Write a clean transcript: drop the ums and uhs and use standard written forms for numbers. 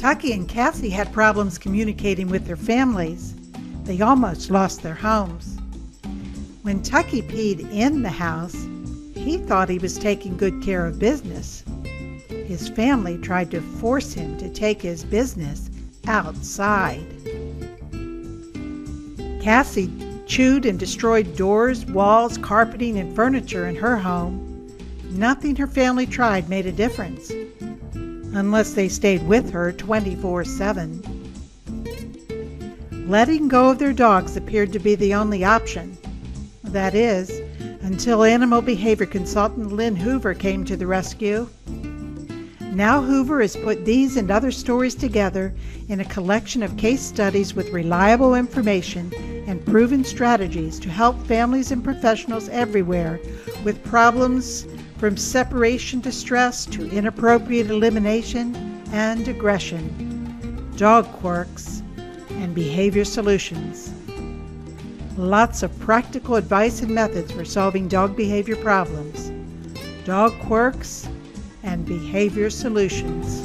Tucky and Cassie had problems communicating with their families. They almost lost their homes. When Tucky peed in the house, he thought he was taking good care of business. His family tried to force him to take his business outside. Cassie chewed and destroyed doors, walls, carpeting, and furniture in her home. Nothing her family tried made a difference, unless they stayed with her 24/7. Letting go of their dogs appeared to be the only option. That is, until animal behavior consultant Lynn Hoover came to the rescue. Now Hoover has put these and other stories together in a collection of case studies with reliable information and proven strategies to help families and professionals everywhere with problems from separation distress to inappropriate elimination and aggression, dog quirks, and behavior solutions. Lots of practical advice and methods for solving dog behavior problems, dog quirks, and behavior solutions.